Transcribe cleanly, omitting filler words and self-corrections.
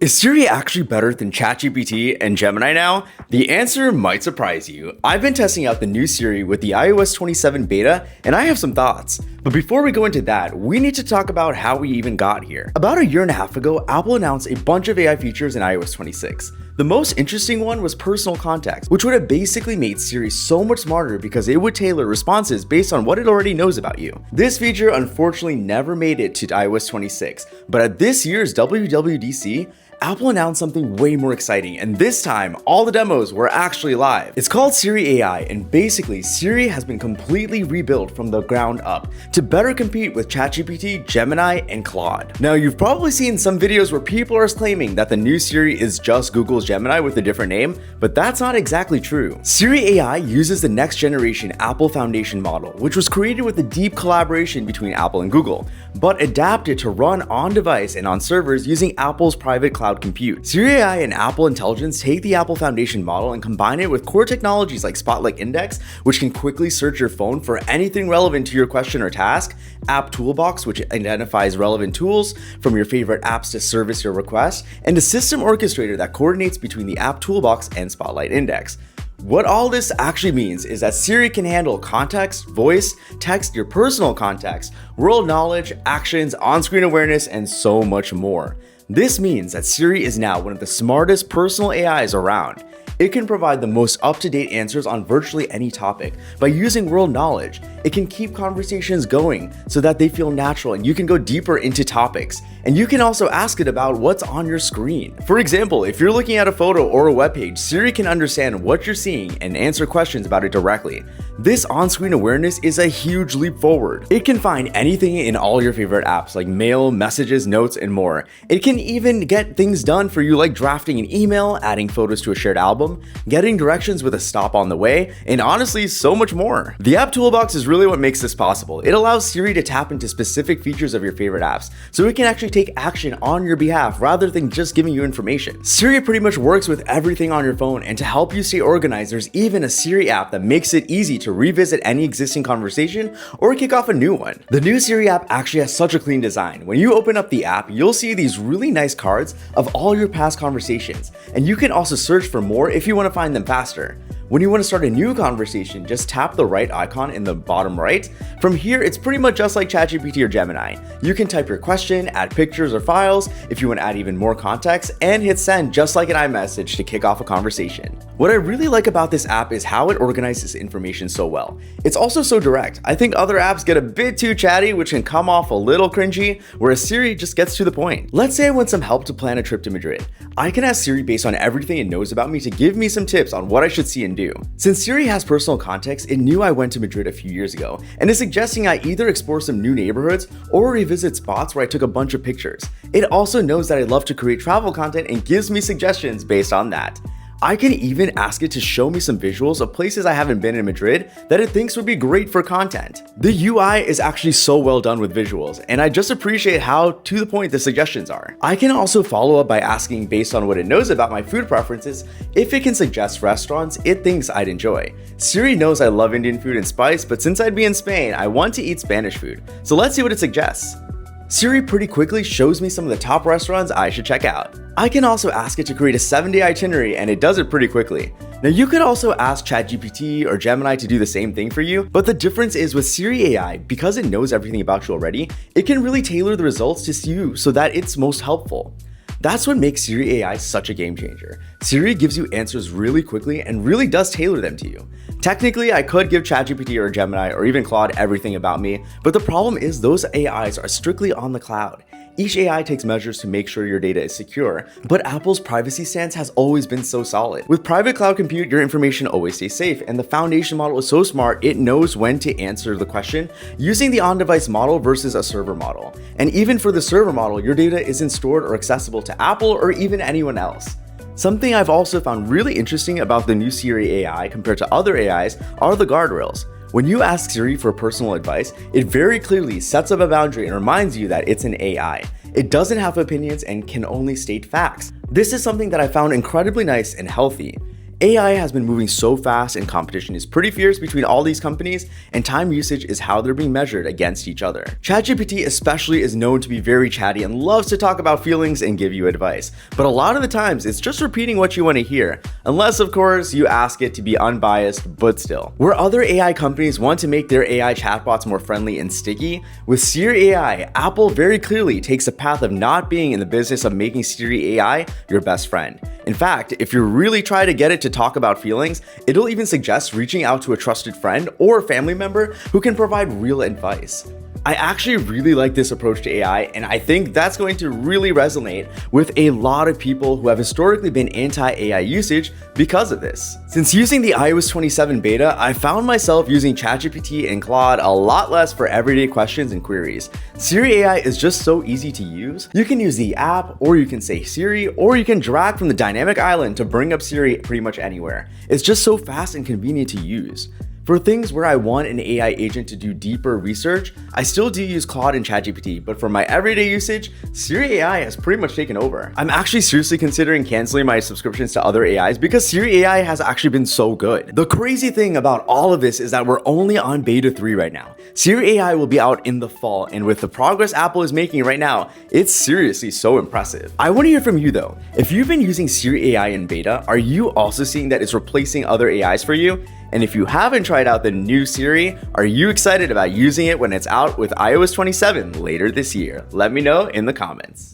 Is Siri actually better than ChatGPT and Gemini now? The answer might surprise you. I've been testing out the new Siri with the iOS 27 beta, and I have some thoughts. But before we go into that, we need to talk about how we even got here. About a year and a half ago, Apple announced a bunch of AI features in iOS 26. The most interesting one was personal context, which would have basically made Siri so much smarter because it would tailor responses based on what it already knows about you. This feature unfortunately never made it to iOS 26, but at this year's WWDC, Apple announced something way more exciting, and this time, all the demos were actually live. It's called Siri AI, and basically, Siri has been completely rebuilt from the ground up to better compete with ChatGPT, Gemini, and Claude. Now, you've probably seen some videos where people are claiming that the new Siri is just Google's Gemini with a different name, but that's not exactly true. Siri AI uses the next generation Apple Foundation model, which was created with a deep collaboration between Apple and Google, but adapted to run on device and on servers using Apple's private cloud compute. Siri AI and Apple Intelligence take the Apple Foundation model and combine it with core technologies like Spotlight Index, which can quickly search your phone for anything relevant to your question or task, App Toolbox, which identifies relevant tools from your favorite apps to service your request, and a system orchestrator that coordinates between the App Toolbox and Spotlight Index. What all this actually means is that Siri can handle context, voice, text, your personal context, world knowledge, actions, on-screen awareness, and so much more. This means that Siri is now one of the smartest personal AIs around. It can provide the most up-to-date answers on virtually any topic. By using world knowledge, it can keep conversations going so that they feel natural and you can go deeper into topics. And you can also ask it about what's on your screen. For example, if you're looking at a photo or a web page, Siri can understand what you're seeing and answer questions about it directly. This on-screen awareness is a huge leap forward. It can find anything in all your favorite apps like mail, messages, notes, and more. It can even get things done for you like drafting an email, adding photos to a shared album, getting directions with a stop on the way, and honestly, so much more. The App Toolbox is really what makes this possible. It allows Siri to tap into specific features of your favorite apps, so it can actually take action on your behalf rather than just giving you information. Siri pretty much works with everything on your phone, and to help you stay organized, there's even a Siri app that makes it easy to revisit any existing conversation or kick off a new one. The new Siri app actually has such a clean design. When you open up the app, you'll see these really nice cards of all your past conversations, and you can also search for more if you want to find them faster. When you want to start a new conversation, just tap the right icon in the bottom right. From here, it's pretty much just like ChatGPT or Gemini. You can type your question, add pictures or files if you want to add even more context, and hit send just like an iMessage to kick off a conversation. What I really like about this app is how it organizes information so well. It's also so direct. I think other apps get a bit too chatty, which can come off a little cringy, whereas Siri just gets to the point. Let's say I want some help to plan a trip to Madrid. I can ask Siri based on everything it knows about me to give me some tips on what I should see and do. Since Siri has personal context, it knew I went to Madrid a few years ago and is suggesting I either explore some new neighborhoods or revisit spots where I took a bunch of pictures. It also knows that I love to create travel content and gives me suggestions based on that. I can even ask it to show me some visuals of places I haven't been in Madrid that it thinks would be great for content. The UI is actually so well done with visuals, and I just appreciate how to the point the suggestions are. I can also follow up by asking, based on what it knows about my food preferences, if it can suggest restaurants it thinks I'd enjoy. Siri knows I love Indian food and spice, but since I'd be in Spain, I want to eat Spanish food. So let's see what it suggests. Siri pretty quickly shows me some of the top restaurants I should check out. I can also ask it to create a 7-day itinerary, and it does it pretty quickly. Now, you could also ask ChatGPT or Gemini to do the same thing for you, but the difference is with Siri AI, because it knows everything about you already, it can really tailor the results to you so that it's most helpful. That's what makes Siri AI such a game changer. Siri gives you answers really quickly and really does tailor them to you. Technically, I could give ChatGPT or Gemini or even Claude everything about me, but the problem is those AIs are strictly on the cloud. Each AI takes measures to make sure your data is secure, but Apple's privacy stance has always been so solid. With private cloud compute, your information always stays safe, and the foundation model is so smart it knows when to answer the question using the on-device model versus a server model. And even for the server model, your data isn't stored or accessible to Apple or even anyone else. Something I've also found really interesting about the new Siri AI compared to other AIs are the guardrails. When you ask Siri for personal advice, it very clearly sets up a boundary and reminds you that it's an AI. It doesn't have opinions and can only state facts. This is something that I found incredibly nice and healthy. AI has been moving so fast and competition is pretty fierce between all these companies, and time usage is how they're being measured against each other. ChatGPT especially is known to be very chatty and loves to talk about feelings and give you advice, but a lot of the times it's just repeating what you want to hear, unless of course you ask it to be unbiased, but still. Where other AI companies want to make their AI chatbots more friendly and sticky, with Siri AI, Apple very clearly takes a path of not being in the business of making Siri AI your best friend. In fact, if you really try to get it to talk about feelings, it'll even suggest reaching out to a trusted friend or family member who can provide real advice. I actually really like this approach to AI, and I think that's going to really resonate with a lot of people who have historically been anti-AI usage because of this. Since using the iOS 27 beta, I found myself using ChatGPT and Claude a lot less for everyday questions and queries. Siri AI is just so easy to use. You can use the app, or you can say Siri, or you can drag from the dynamic island to bring up Siri pretty much anywhere. It's just so fast and convenient to use. For things where I want an AI agent to do deeper research, I still do use Claude and ChatGPT, but for my everyday usage, Siri AI has pretty much taken over. I'm actually seriously considering canceling my subscriptions to other AIs because Siri AI has actually been so good. The crazy thing about all of this is that we're only on beta 3 right now. Siri AI will be out in the fall, and with the progress Apple is making right now, it's seriously so impressive. I want to hear from you though. If you've been using Siri AI in beta, are you also seeing that it's replacing other AIs for you? And if you haven't tried out the new Siri, are you excited about using it when it's out with iOS 27 later this year? Let me know in the comments.